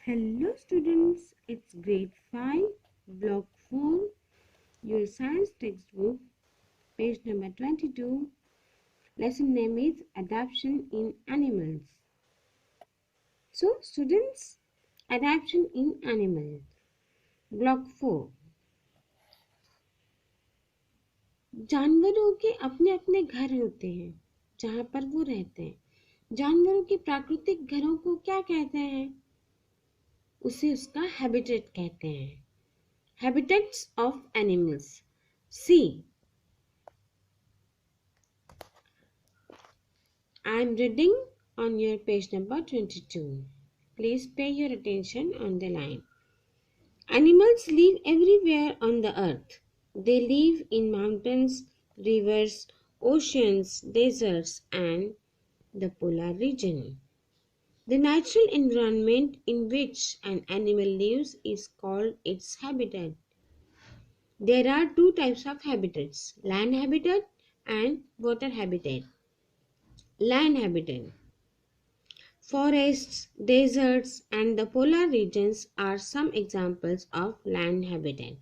Hello students, it's grade 5, block 4, your science textbook, page number 22. Lesson name is Adaptation in Animals. So students, adaptation in animals. Block 4. जानवरों के अपने अपने घर होते हैं जहाँ पर वो रहते हैं। जानवरों के प्राकृतिक घरों को क्या कहते हैं? उसे उसका हैबिटेट कहते हैं। Habitats of animals. See, I am reading on your page number 22. Please pay your attention on the line. Animals live everywhere on the earth. They live in mountains, rivers, oceans, deserts, and the polar region. The natural environment in which an animal lives is called its habitat. There are two types of habitats, land habitat and water habitat. Land habitat. Forests, deserts, and the polar regions are some examples of land habitat.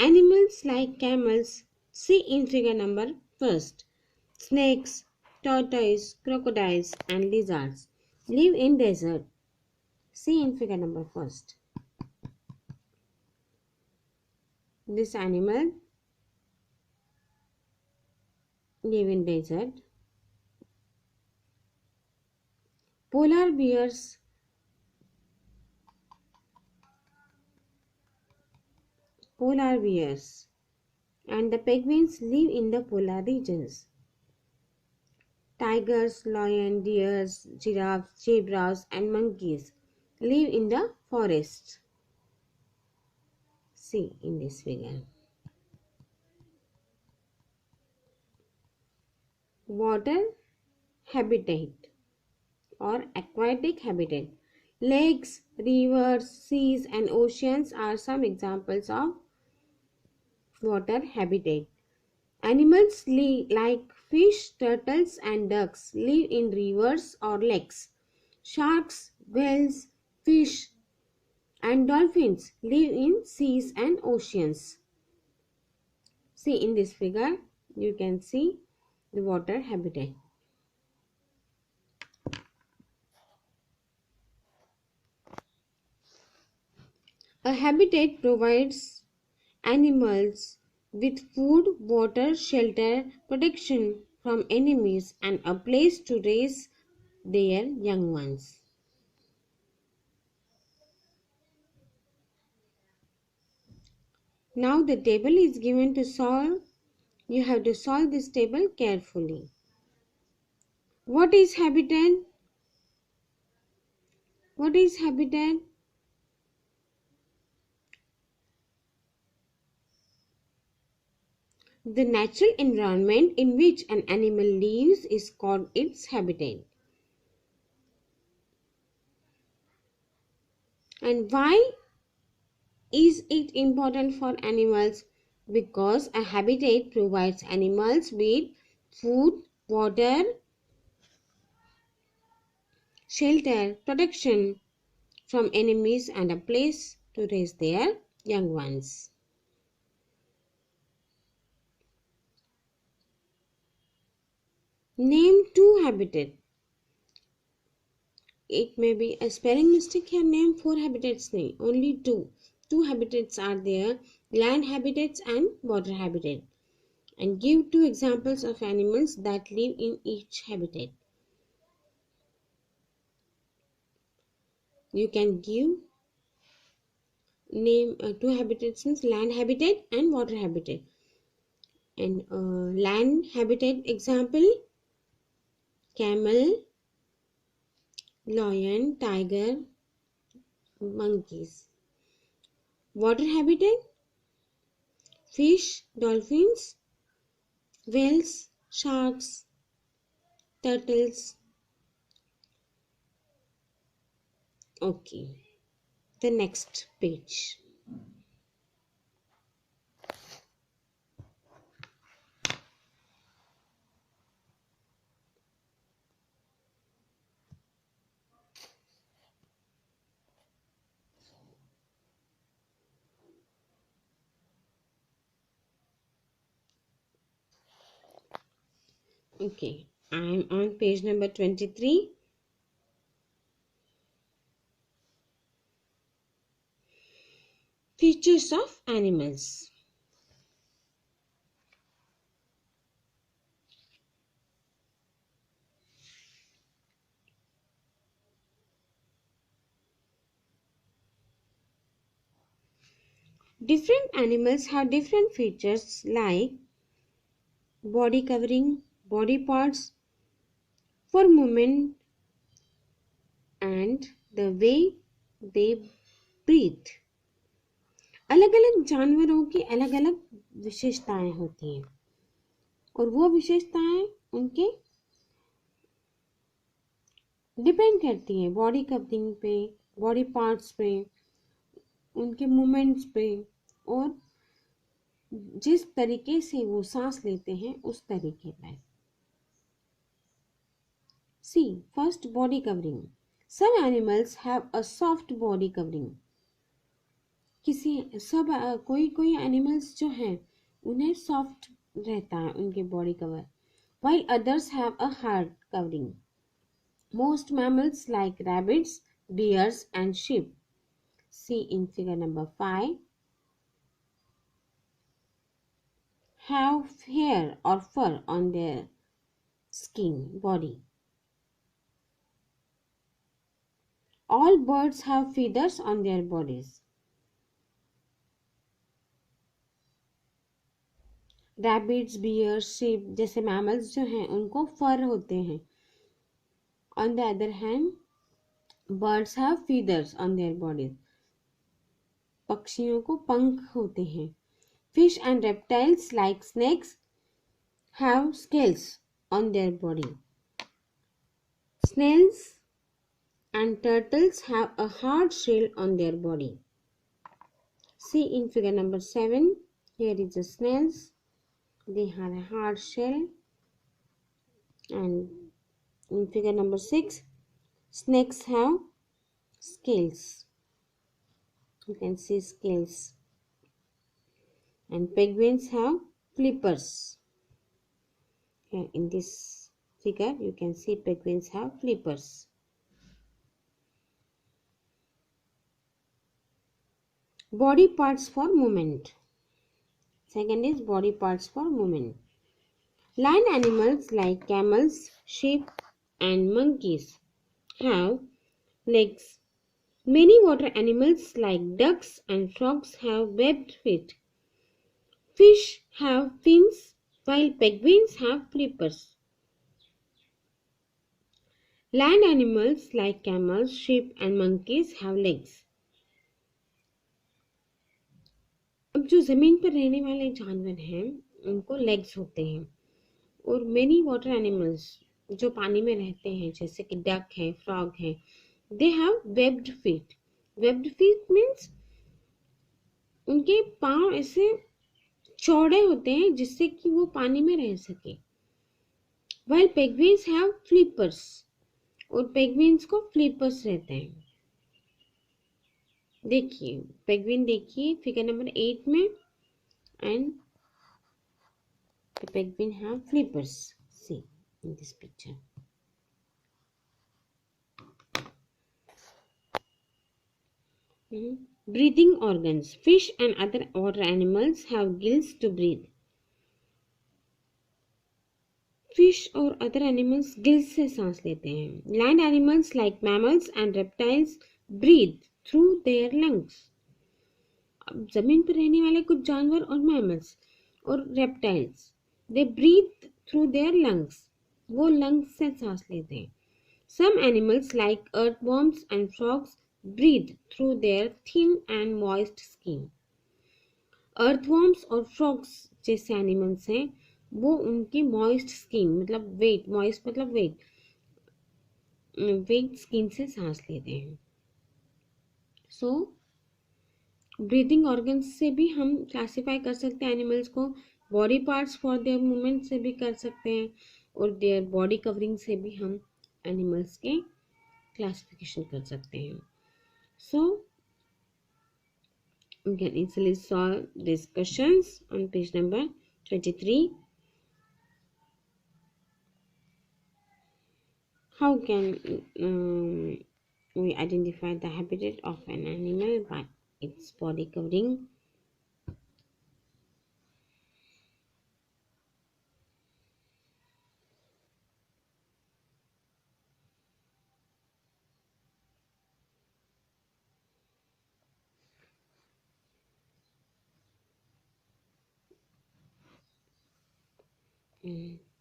Animals like camels, see in figure number first. Snakes, tortoise, crocodiles, and lizards live in desert. See in figure number first. This animal live in desert. Polar bears and the penguins live in the polar regions. Tigers, lions, deers, giraffes, zebras, and monkeys live in the forests. See in this figure. Water habitat or aquatic habitat. Lakes, rivers, seas, and oceans are some examples of water habitat. Animals like fish, turtles, and ducks live in rivers or lakes. Sharks, whales, fish, and dolphins live in seas and oceans. See in this figure, you can see the water habitat. A habitat provides animals with food, water, shelter, protection from enemies, and a place to raise their young ones. Now the table is given to solve. You have to solve this table carefully. What is habitat? What is habitat? The natural environment in which an animal lives is called its habitat. And why is it important for animals? Because a habitat provides animals with food, water, shelter, protection from enemies, and a place to raise their young ones. Name two habitats. It may be a spelling mistake here. Name 4 habitats. Only two. 2 habitats are there, land habitats and water habitat. And give 2 examples of animals that live in each habitat. You can give name 2 habitats, means land habitat and water habitat. And land habitat example, camel, lion, tiger, monkeys. Water habitat, fish, dolphins, whales, sharks, turtles. Okay, the next page. Okay, I am on page number 23. Features of animals. Different animals have different features like body covering, body parts for movement, and the way they breathe. अलग अलग जानवरों की अलग अलग विशेषताएं होती हैं और वो विशेषताएं उनके डिपेंड करती हैं बॉडी कवरिंग पे, बॉडी पार्ट्स पे, उनके मूवमेंट्स पे और जिस तरीके से वो सांस लेते हैं उस तरीके पर. See first body covering. Some animals have a soft body covering. कोई कोई एनिमल्स जो हैं उन्हें सॉफ्ट रहता है उनके body cover, while others have a hard covering. Most mammals like rabbits, bears and sheep, see in figure number 5, have hair or fur on their skin body. All birds have feathers on their bodies. Rabbits, bears, sheep जैसे mammals जो हैं उनको fur होते हैं. On the other hand, birds have feathers on their bodies. पक्षियों को पंख होते हैं. Fish and reptiles like snakes have scales on their body. Snails and turtles have a hard shell on their body. See in figure number 7. Here is the snails. They have a hard shell. And in figure number 6, snakes have scales. You can see scales. And penguins have flippers. Here in this figure, you can see penguins have flippers. Body parts for movement. Second is body parts for movement. Land animals like camels, sheep and monkeys have legs. Many water animals like ducks and frogs have webbed feet. Fish have fins while penguins have flippers. Land animals like camels, sheep and monkeys have legs. अब जो जमीन पर रहने वाले जानवर हैं उनको legs होते हैं और मेनी वाटर एनिमल्स जो पानी में रहते हैं जैसे कि डक है, फ्रॉग है, they have webbed feet. Webbed feet means उनके पांव ऐसे चौड़े होते हैं जिससे कि वो पानी में रह सके. while penguins have flippers और पेंगुइन्स को फ्लिपर्स रहते हैं. देखिए पेंगुइन देखिए फिगर नंबर 8 में and the penguin have flippers. See in this picture. Breathing organs. Fish and other water animals have gills to breathe. Fish और other animals gills से सांस लेते हैं. Land animals like mammals and reptiles breathe through their lungs. अब जमीन पर रहने वाले कुछ जानवर और mammals और reptiles they breathe through their lungs. वो lungs से सांस लेते हैं. Some animals like earthworms and frogs breathe through their thin and moist skin. Earthworms और frogs जैसे animals हैं वो उनकी moist skin मतलब वेट, moist मतलब वेट स्किन से सांस लेते हैं. सो ब्रीथिंग ऑर्गन्स से भी हम क्लासीफाई कर सकते हैं एनिमल्स को. Body parts for their movement से भी कर सकते हैं और देयर बॉडी कवरिंग से भी हम एनिमल्स के क्लासिफिकेशन कर सकते हैं. सो we can easily solve these questions on page number 23. How can we identify the habitat of an animal? By its body covering.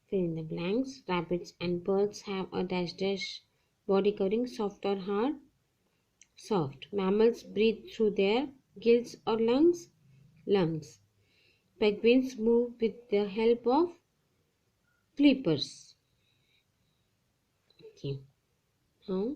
Fill in the blanks. Rabbits and birds have a dash dash body covering, soft or hard. Soft. Mammals breathe through their gills or lungs. Lungs. Penguins move with the help of flippers. Okay. Now